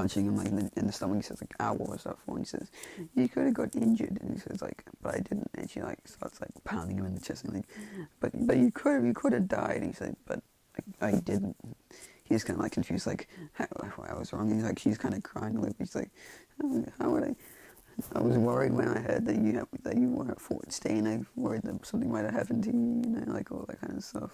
punching him like in the stomach. He says like, "Ow, what was that for?" And he says, "You could have got injured." And he says like, "But I didn't." And she like starts like pounding him in the chest and like, "But you could have died." And he's like, "But I didn't." He's kind of like confused, like, how I was wrong. He's like, she's kind of crying a little bit. He's like, how would I? I was worried when I heard that you were at Fort Staying. I worried that something might have happened to you, you know, like all that kind of stuff.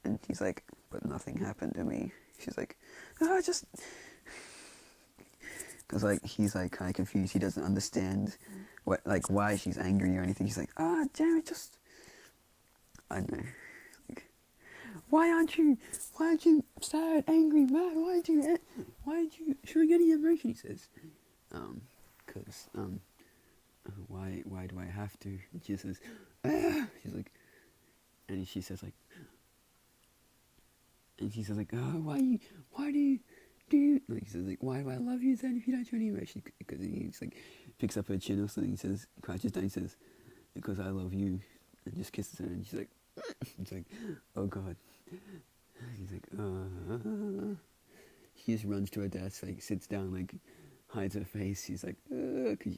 And he's like, but nothing happened to me. She's like, just because like he's like kind of confused. He doesn't understand why she's angry or anything. He's like, damn it, just I don't know. Like, why aren't you sad, angry, mad? Why aren't you showing any emotion? He says, because why do I have to? And she says, she's like, and she says like, why do you like, he says like, why do I love you then if you don't show any emotion? Because he like picks up her chin or something. He says, crouches down. He says, because I love you, and just kisses her. And she's like, he's like, oh god. He's like, She just runs to her desk, like sits down, like hides her face. She's like, cause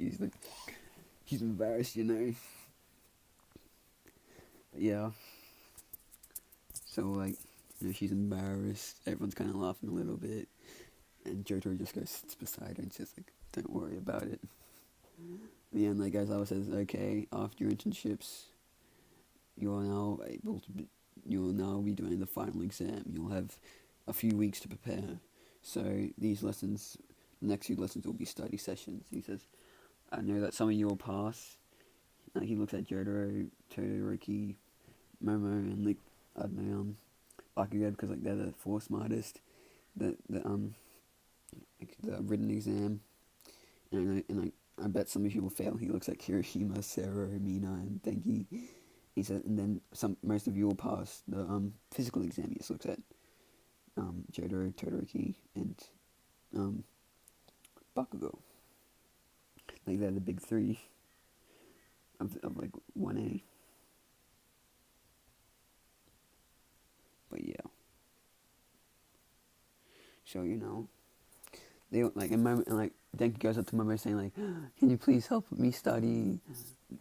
she's embarrassed, you know. But yeah. So like, you know, she's embarrassed. Everyone's kind of laughing a little bit, and Jotaro just goes sits beside her and says like, "Don't worry about it." But yeah, and like Aizawa says, "Okay, after your internships, you are now be doing the final exam. You'll have a few weeks to prepare. So these lessons, the next few lessons will be study sessions." He says, "I know that some of you will pass." Like he looks at Jotaro, Todoroki, Momo, and like I don't know, Bakugo, because like they're the four smartest. The written exam, and I bet some of you will fail. He looks at Kirishima, Sero, Mina, and Denki. He said, and then most of you will pass the physical exam. He just looks at Jotaro, Todoroki, and Bakugo. Like they're the big three of like 1A. But yeah. So you know, they like in moment, and like Denki goes up to Momo saying like, "Can you please help me study?"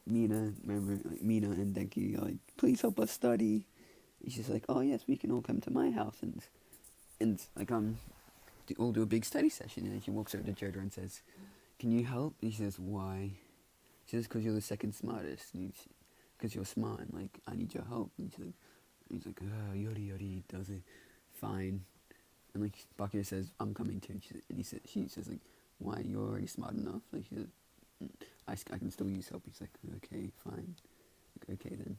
Mina, remember, like Mina and Denki are like, "Please help us study." And she's like, "Oh yes, we can all come to my house and like all do a big study session." And she walks over to Jotaro and says, "Can you help?" And he says, "Why?" She says, "Because you're the second smartest. Because you're smart. And like I need your help." And he's like, "Yori yori," does it, fine. And like Bakuya says, "I'm coming too." And she says like, "Why? You're already smart enough." Like she says, I can still use help." He's like, "Okay, fine." Like, okay then.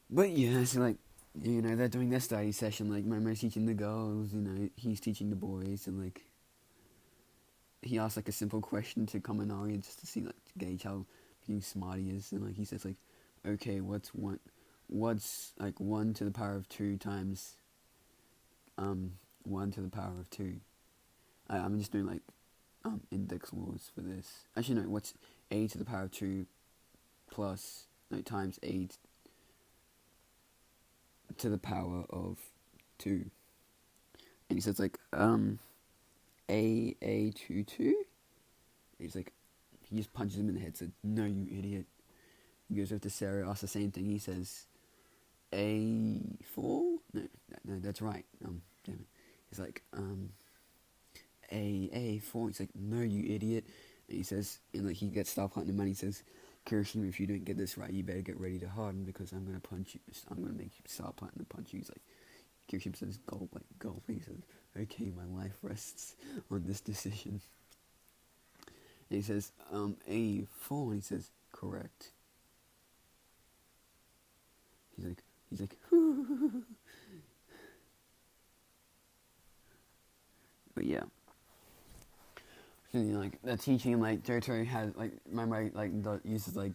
But yeah, so like, you know, they're doing their study session. Like Momo's teaching the girls, you know, he's teaching the boys, and like he asks like a simple question to Kaminari just to see like to gauge how being smart he is, and like he says like, "Okay, what's like 1 to the power of 2 times 1 to the power of 2?" I'm just doing like index laws for this. Actually, no, what's a to the power of 2 plus, no, times a to the power of 2? And he says like, a 2. He's like, he just punches him in the head, said, "No, you idiot." He goes over to Sarah, asks the same thing. He says, A4? No, that's right. Damn it. He's like, A4. He's like, "No, you idiot." And he says, and like he gets start punching him, and he says, "Kirishima, if you don't get this right, you better get ready to harden because I'm gonna punch you. I'm gonna make you start punching and punch you." He's like, Kirishima says, "Gulp, like gulp." He says, "Okay, my life rests on this decision." And he says, A4, and he says, "Correct." He's like, but yeah. So, you know, like the teaching, like Jotaro has like remember like uses like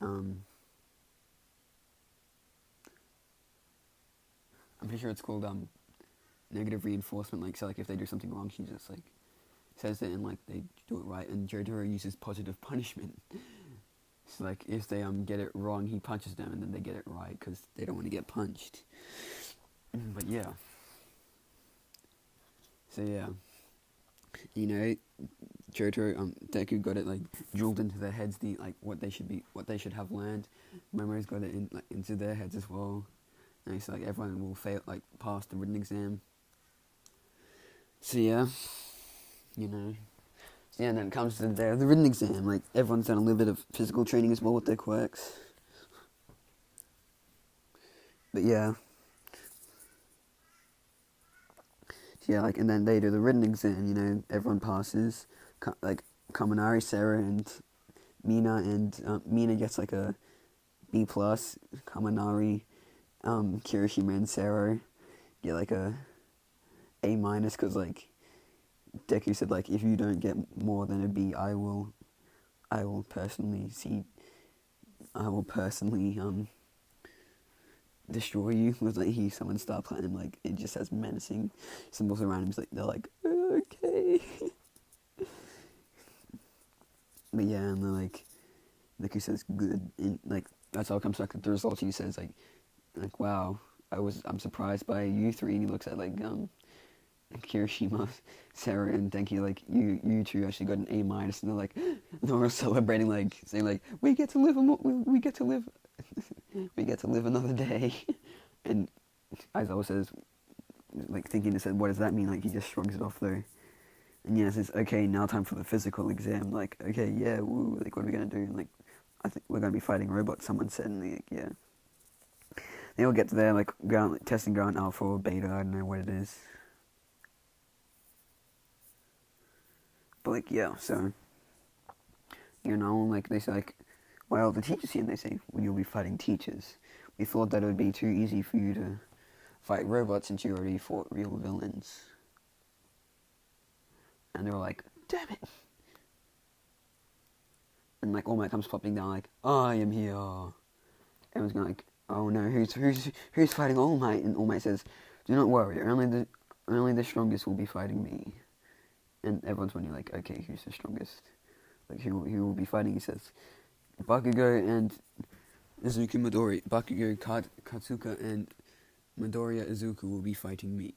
I'm pretty sure it's called negative reinforcement. Like so, like if they do something wrong, she just like says it and like they do it right. And Jotaro uses positive punishment. So like if they get it wrong, he punches them, and then they get it right because they don't want to get punched. But yeah. So yeah, you know, Deku got it like drilled into their heads, like what they should have learned. Momo's got it into their heads as well. And so like everyone will pass the written exam. So yeah, you know. Yeah, and then it comes to the day of the written exam. Like everyone's done a little bit of physical training as well with their quirks. But yeah. Yeah, like, and then they do the written exam, you know, everyone passes. Like, Kaminari, Sarah, and Mina, and Mina gets like a B+. Kaminari, Kirishima, and Sarah get like a A-, because, like, Deku said, like, if you don't get more than a B, I will personally destroy you. Was like someone start playing like it just has menacing symbols around him. He's like they're like okay, but yeah, and they're like he says good, and like that's how it comes back to the results. He says like wow, I'm surprised by you three, and he looks at like Kirishima, Sarah, and Denki, like you two actually got an A-, and they're like they're all celebrating, like saying like we get to live we get to live we get to live another day. And Aizawa says, like thinking, said, what does that mean? Like he just shrugs it off though. And yeah, says, okay, now time for the physical exam. Like, okay, yeah, woo, like what are we gonna do? And, like, I think we're gonna be fighting robots. Someone said, and like, yeah. They all get to there, like ground like, testing ground alpha or beta. I don't know what it is. But like, yeah, so you know, like they say, like, well, the teachers here, and they say, well, you'll be fighting teachers. We thought that it would be too easy for you to fight robots since you already fought real villains. And they were like, damn it. And like All Might comes popping down like, I am here. Everyone's going like, oh no, who's fighting All Might? And All Might says, do not worry, only the strongest will be fighting me. And everyone's wondering like, okay, who's the strongest? Like who will be fighting? He says, Bakugo and Izuku Midori. Bakugo, Katsuka, and Midoriya Izuku will be fighting me.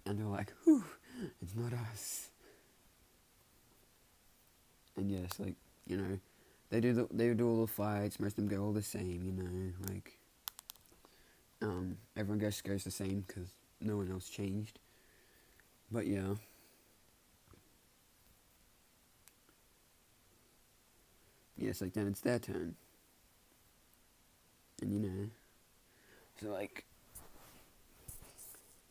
And they're like, whew, it's not us. And yes, like, you know, they do all the fights, most of them go all the same, you know, like, everyone goes the same, because no one else changed. But yeah. Yes, like, then it's their turn. And, you know, so, like,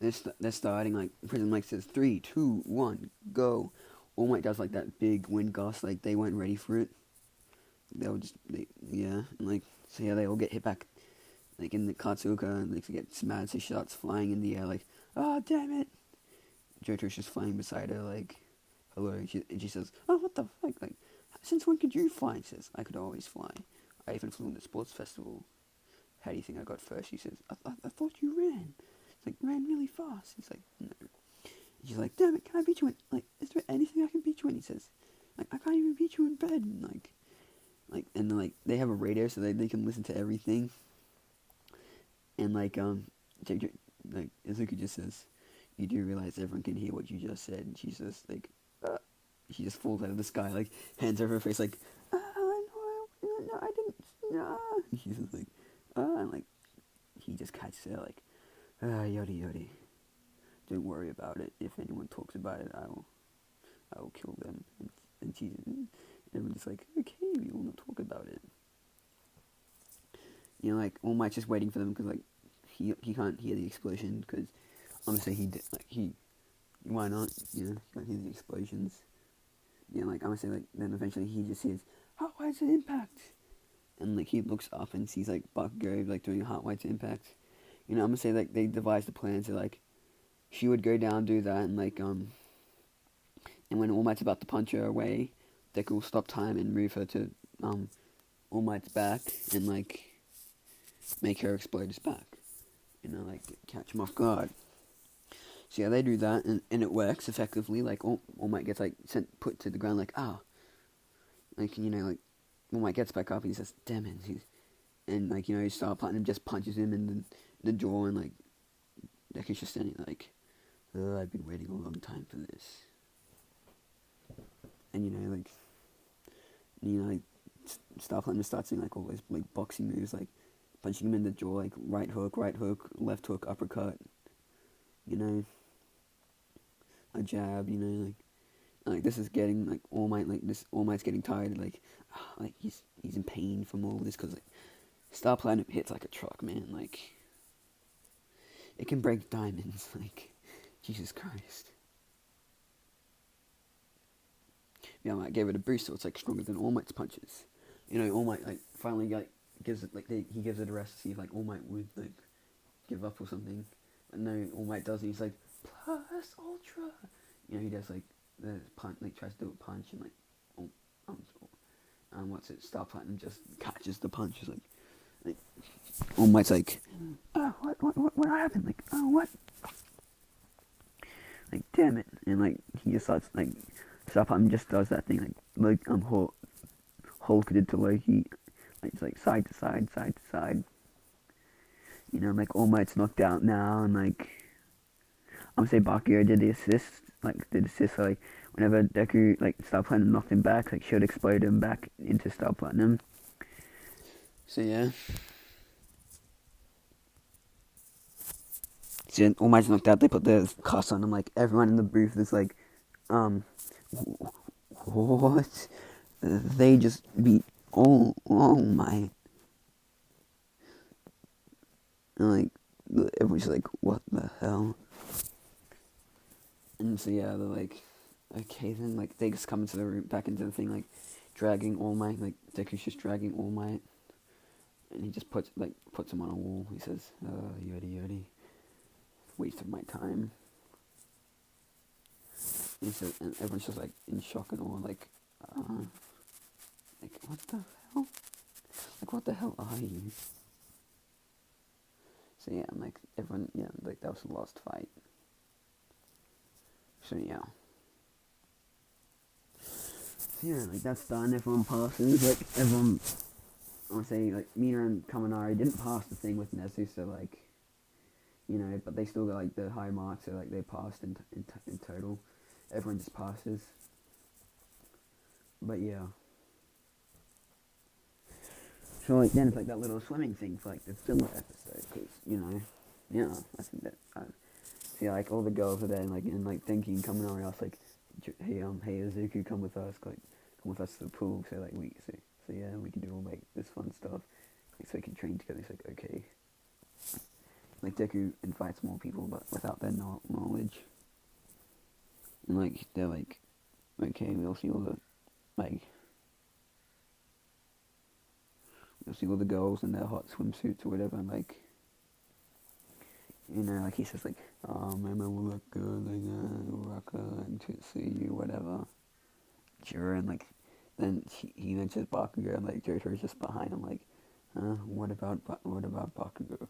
they're starting, like, Prism, like, says, 3, 2, 1, go. All Might does, like, that big wind gust, like, they weren't ready for it. Yeah, and, like, so, yeah, they all get hit back, like, in the Katsuka, and, like, they get mad, so she starts flying in the air, like, oh, damn it. Jotaro's just flying beside her, like, hello, and she says, oh, what the fuck, like, since when could you fly? She says, I could always fly. I even flew in the sports festival. How do you think I got first? She says, I thought you ran. It's like, ran really fast. He's like, no. And she's like, damn it, can I beat you in, like, is there anything I can beat you in? He says, like, I can't even beat you in bed. And, and then, like, they have a radio so they can listen to everything. And, like, Izuku just says, you do realize everyone can hear what you just said. And she's just, like, she just falls out of the sky, like, hands over her face, like, no, I didn't, no. She's just like, and, like, he just catches her, like, yodi. Don't worry about it. If anyone talks about it, I will kill them. And everyone's just like, okay, we will not talk about it. You know, like, All Might's just waiting for them, because, like, he can't hear the explosion, because, honestly, why not, you know, he can't hear the explosions. You know, like, I'm gonna say, like, then eventually he just hears, Heart-Wise Impact! And, like, he looks up and sees, like, Bakugo, like, doing a Heart-Wise Impact. You know, I'm gonna say, like, they devised a plan to, like, she would go down, do that, and, like, and when All Might's about to punch her away, Deku will stop time and move her to, All Might's back, and, like, make her explode his back. You know, like, catch him off guard. So yeah, they do that, and it works effectively. Like, All Might gets, like, put to the ground, like, like, you know, like, All Might gets back up, and he says, damn it, and, like, you know, Star Platinum just punches him in the jaw, and, like, Deku's just standing, like, I've been waiting a long time for this. And like Starflame starts saying like all those like boxing moves, like punching him in the jaw, like right hook, left hook, uppercut. You know, a jab. Like this is getting like All Might. Like this All Might's getting tired. Like he's in pain from all this because like Star Platinum hits like a truck, man. Like it can break diamonds. Like Jesus Christ. Yeah, I gave it a boost, so it's like stronger than All Might's punches. All Might like finally like gives it like he gives it a rest to see if like All Might would like give up or something. But no, All Might doesn't. He's like plus ultra. He does like the punch, like tries to do a punch and like what's it? Star Platinum just catches the punch. It's like All Might's like, oh, what happened? Like, oh, what? Like, damn it! And like he just starts like Star Platinum just does that thing like Hulk did to Loki. Like, it's like side to side, side to side. Like All Might's knocked out now, and like I'm gonna say Bakugo did the assist, so like whenever Deku like Star Platinum knocked him back, like she would explode him back into Star Platinum. So yeah. So All Might's knocked out. They put the cast on him. Like everyone in the booth is like, what? They just beat All Might. And like everyone's like, what the hell? And so yeah, they're like, okay then, like they just come into the room, back into the thing, like dragging All Might, like Deku's just dragging All Might, and he just puts him on a wall. He says, yodi, waste of my time. And he says, and everyone's just like in shock and awe, like what the hell? Like what the hell are you? So yeah, and like everyone, yeah, like that was the last fight. So yeah. Yeah, like that's done. Everyone passes. Like everyone, I want to say like Mina and Kaminari didn't pass the thing with Nezu, so like, but they still got like the high marks, so like they passed in total. Everyone just passes. But yeah. So like then it's like that little swimming thing for like the filler episode, because I think that see like all the girls are there and like thinking Kaminari else like, hey Izuku, come with us to the pool, so like so yeah, we can do all like this fun stuff, like, so we can train together. It's like okay, like Deku invites more people but without their knowledge, and like they're like, okay, we'll see all the girls in their hot swimsuits or whatever, and like like he says like, oh, man, will look good, like, Raka, and to see you, whatever. Sure, and like, then he mentions Bakugo, and like Jotaro's just behind him, like, what about Bakugo?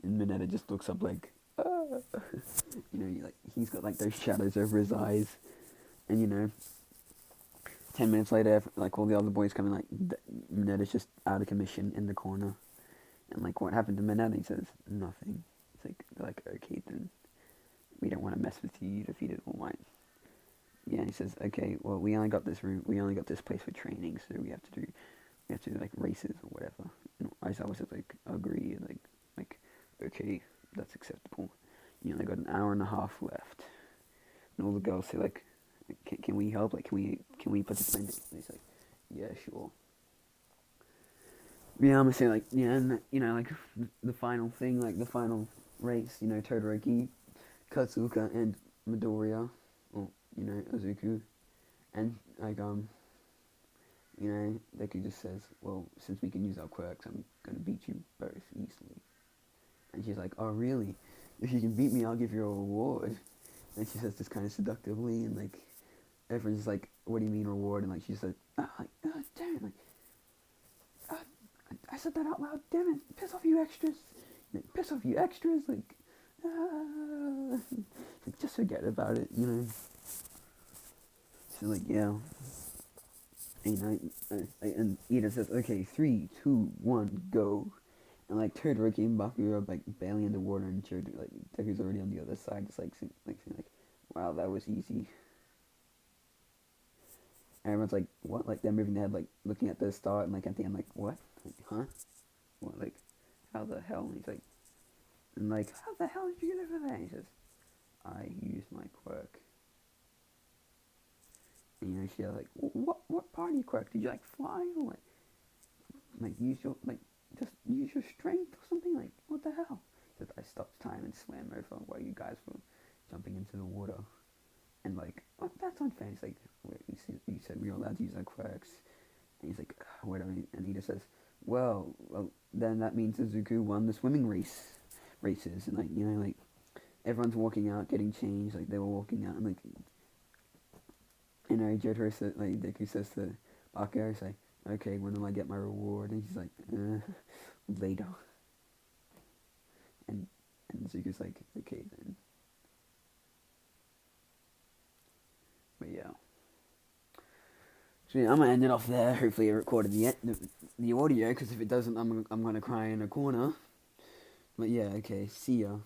And Mineta just looks up like, like he's got like those shadows over his eyes, and 10 minutes later, like all the other boys come in, like Mineta's just out of commission in the corner, and like what happened to Mineta? He says nothing. They're like, okay then, we don't want to mess with you. You defeated All Might. Yeah, he says, okay, well we only got this place for training, so we have to do like races or whatever. And Aizawa says like, agree, like okay, that's acceptable. They got an hour and a half left, and all the girls say like, can we help? Like, can we participate? And he's like, yeah, sure. Yeah, I'm gonna say like, yeah, and like the final thing, like the final race, Todoroki, Katsuka, and Midoriya, or Izuku, and like Deku just says, well, since we can use our quirks, I'm gonna beat you both easily. And she's like, oh really? If you can beat me, I'll give you a reward. And she says this kind of seductively, and like everyone's just like, what do you mean reward? And like she's like, damn it, like, I said that out loud, damn it, piss off you extras, like, just forget about it, So like, yeah, and Eden says, okay, 3, 2, 1, go, And like Todoroki and Baku are like barely underwater, and like Deku's already on the other side, just like saying like, wow, that was easy. And everyone's like, what? Like they're moving their head, like looking at the start, and like at the end, like what? Like, huh? What? Like how the hell? And he's like, and like how the hell did you get over there? And he says, I used my quirk. And you know, she's like, what part of your quirk? Did you like fly or like use your like just use your strength or something? Like what the hell? He said, I stopped time and swam over while you guys were jumping into the water. And like, oh, that's unfair. He's like, you said we were allowed to use our quirks. And he's like, whatever. And he just says, well, then that means Izuku won the swimming races. And like, you know, like everyone's walking out, getting changed. Like they were walking out, and like, you know, Jotaro said, like Deku says to Bakugo, he's like, okay, when will I get my reward? And he's like, later. And Izuku's like, okay then. But yeah. So yeah, I'm gonna end it off there. Hopefully, it recorded the audio, because if it doesn't, I'm gonna cry in a corner. But yeah, okay. See ya.